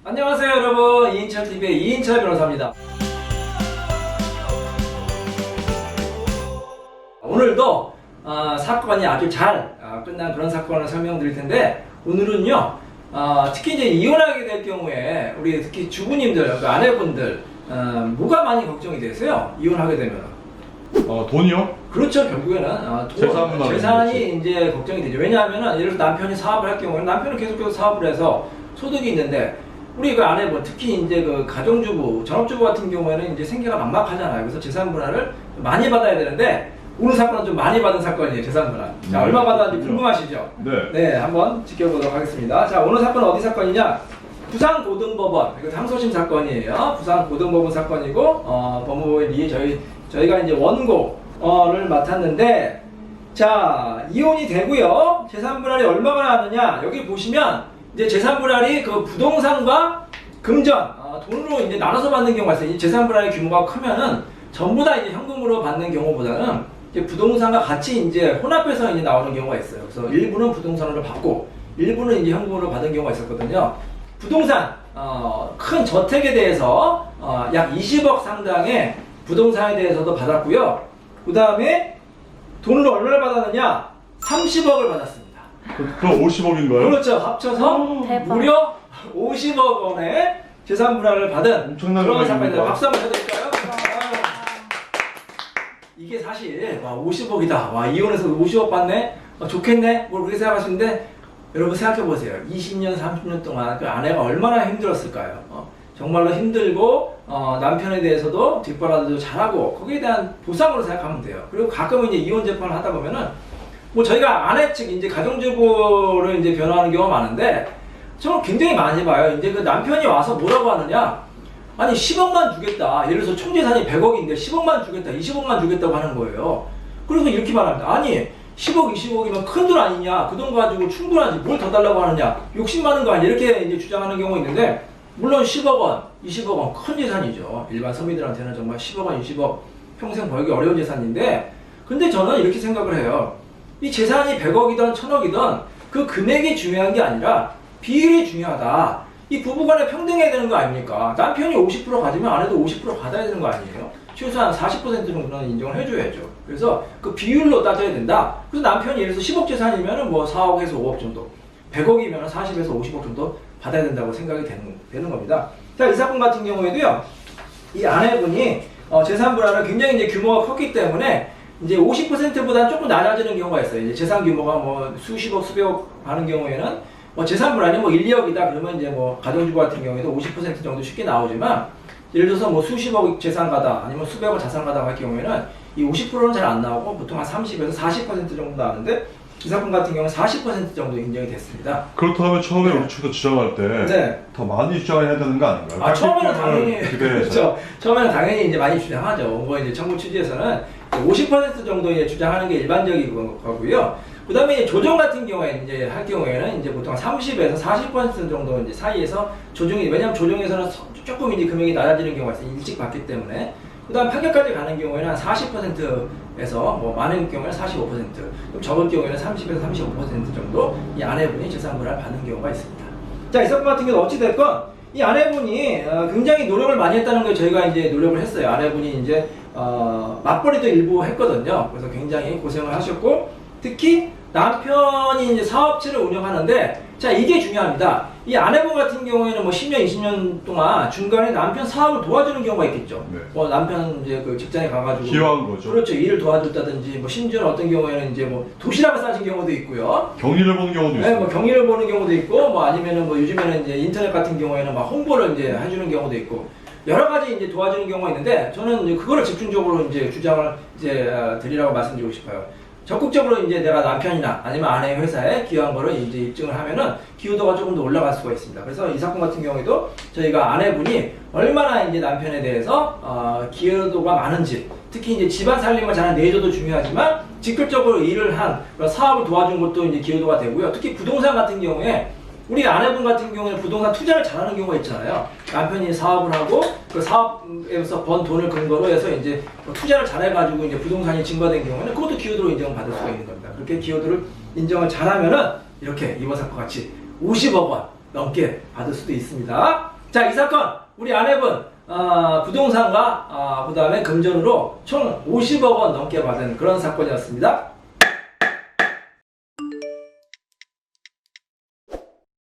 안녕하세요 여러분, 이인철TV의 이인철 변호사입니다. 오늘도 사건이 아주 잘 끝난 그런 사건을 설명드릴 텐데, 오늘은요 특히 이제 이혼하게 될 경우에 우리 특히 주부님들, 아내분들 뭐가 많이 걱정이 되세요? 이혼하게 되면 돈이요? 그렇죠. 결국에는 재산이 이제 걱정이 되죠. 왜냐하면 예를 들어 남편이 사업을 할 경우에는 남편은 계속해서 사업을 해서 소득이 있는데, 우리 그 아내분, 특히 이제 그 가정주부, 전업주부 같은 경우에는 이제 생계가 막막하잖아요. 그래서 재산 분할을 많이 받아야 되는데, 오늘 사건은 좀 많이 받은 사건이에요. 재산 분할. 자, 얼마 받았는지 궁금하시죠? 네. 한번 지켜보도록 하겠습니다. 자, 오늘 사건은 어디 사건이냐? 부산고등법원, 이거 항소심 사건이에요. 부산고등법원 사건이고, 법무부에 저희가 이제 원고를 맡았는데, 자, 이혼이 되고요. 재산 분할이 얼마가 나왔느냐? 여기 보시면 이제 재산 분할이 그 부동산과 금전, 돈으로 이제 나눠서 받는 경우가 있어요. 이 재산 분할의 규모가 크면은 전부 다 이제 현금으로 받는 경우보다는 이제 부동산과 같이 이제 혼합해서 이제 나오는 경우가 있어요. 그래서 일부는 부동산으로 받고 일부는 이제 현금으로 받은 경우가 있었거든요. 부동산, 큰 저택에 대해서 약 20억 상당의 부동산에 대해서도 받았고요. 그 다음에 돈으로 얼마를 받았느냐? 30억을 받았습니다. 그럼 50억인가요? 그렇죠. 합쳐서 대박. 무려 50억 원의 재산 분할을 받은 엄청난 그런 사건입니다. 금액입니다. 박수 한번 해드릴까요? 이게 사실 50억이다. 이혼해서 50억 받네? 좋겠네? 뭐 그렇게 생각하시는데, 여러분 생각해보세요. 20년, 30년 동안 그 아내가 얼마나 힘들었을까요? 정말로 힘들고 남편에 대해서도 뒷바라지도 잘하고 거기에 대한 보상으로 생각하면 돼요. 그리고 가끔은 이제 이혼 재판을 하다 보면은 뭐 저희가 아내 측 이제 가정주부를 이제 변호하는 경우가 많은데, 저는 굉장히 많이 봐요. 이제 그 남편이 와서 뭐라고 하느냐? 아니 10억만 주겠다. 예를 들어서 총 재산이 100억인데 10억만 주겠다, 20억만 주겠다고 하는 거예요. 그래서 이렇게 말합니다. 아니 10억, 20억이면 큰 돈 아니냐? 그 돈 가지고 충분하지 뭘 더 달라고 하느냐? 욕심 많은 거 아니야? 이렇게 이제 주장하는 경우가 있는데, 물론 10억 원, 20억 원 큰 재산이죠. 일반 서민들한테는 정말 10억 원, 20억 평생 벌기 어려운 재산인데, 근데 저는 이렇게 생각을 해요. 이 재산이 100억이든 1000억이든 그 금액이 중요한 게 아니라 비율이 중요하다. 이 부부간에 평등해야 되는 거 아닙니까? 남편이 50% 가지면 아내도 50% 받아야 되는 거 아니에요? 최소한 40% 정도는 인정을 해줘야죠. 그래서 그 비율로 따져야 된다. 그래서 남편이 예를 들어서 10억 재산이면 뭐 4억에서 5억 정도, 100억이면 40에서 50억 정도 받아야 된다고 생각이 되는 겁니다. 자, 이 사건 같은 경우에도요, 이 아내분이 재산 분할은 굉장히 이제 규모가 컸기 때문에 이제 50%보다 조금 낮아지는 경우가 있어요. 이제 재산 규모가 뭐 수십억, 수백억 하는 경우에는 뭐 재산 분할이 뭐 1, 2억이다 그러면 이제 뭐 가정주부 같은 경우에도 50% 정도 쉽게 나오지만, 예를 들어서 뭐 수십억 재산가다 아니면 수백억 자산가다 할 경우에는 이 50%는 잘 안 나오고 보통 한 30에서 40% 정도 나오는데, 이 사건 같은 경우는 40% 정도 인정이 됐습니다. 그렇다면 처음에 우리 측에서 주장할 때 더 많이 주장을 해야 되는 거 아닌가요? 처음에는 당연히 그렇죠. 처음에는 당연히 이제 많이 주장하죠. 뭐 이제 청구 취지에서는 50% 정도 이제 주장하는 게 일반적인 거고요. 그 다음에 이제 조정 같은 경우에 이제 할 경우에는 이제 보통 30에서 40% 정도 이제 사이에서 조정이, 왜냐하면 조정에서는 조금 이제 금액이 낮아지는 경우가 있어요. 일찍 받기 때문에. 그 다음 판결까지 가는 경우에는 한 40%에서 뭐 많은 경우에는 45%, 좀 적은 경우에는 30에서 35% 정도 이 아내분이 재산 분할 받는 경우가 있습니다. 자, 이 사건 같은 경우 어찌됐건 이 아내분이 굉장히 노력을 많이 했다는 걸 저희가 이제 노력을 했어요. 아내분이 이제 맞벌이도 일부 했거든요. 그래서 굉장히 고생을 하셨고, 특히 남편이 이제 사업체를 운영하는데, 자, 이게 중요합니다. 이 아내분 같은 경우에는 뭐 10년, 20년 동안 중간에 남편 사업을 도와주는 경우가 있겠죠. 네. 뭐 남편 이제 그 직장에 가가지고 기여한 거죠. 그렇죠. 일을 도와줬다든지, 뭐 심지어는 어떤 경우에는 이제 뭐 도시락을 싸신 경우도 있고요. 경리를 보는 경우도 네, 있어요. 뭐 경리를 보는 경우도 있고, 뭐 아니면은 뭐 요즘에는 이제 인터넷 같은 경우에는 막 홍보를 이제 해주는 경우도 있고, 여러 가지 이제 도와주는 경우가 있는데, 저는 이제 그거를 집중적으로 이제 주장을 이제 드리라고 말씀드리고 싶어요. 적극적으로 이제 내가 남편이나 아니면 아내의 회사에 기여한 거를 이제 입증을 하면은 기여도가 조금 더 올라갈 수가 있습니다. 그래서 이 사건 같은 경우에도 저희가 아내분이 얼마나 이제 남편에 대해서 기여도가 많은지, 특히 이제 집안 살림을 잘 내줘도 중요하지만 직접적으로 일을 한 사업을 도와준 것도 이제 기여도가 되고요. 특히 부동산 같은 경우에 우리 아내분 같은 경우에는 부동산 투자를 잘하는 경우가 있잖아요. 남편이 사업을 하고 그 사업에서 번 돈을 근거로 해서 이제 투자를 잘해가지고 이제 부동산이 증가된 경우에는 그것도 기여도로 인정받을 수가 있는 겁니다. 그렇게 기여도를 인정을 잘하면은 이렇게 이번 사건 같이 50억 원 넘게 받을 수도 있습니다. 자, 이 사건 우리 아내분 부동산과 그 다음에 금전으로 총 50억 원 넘게 받은 그런 사건이었습니다.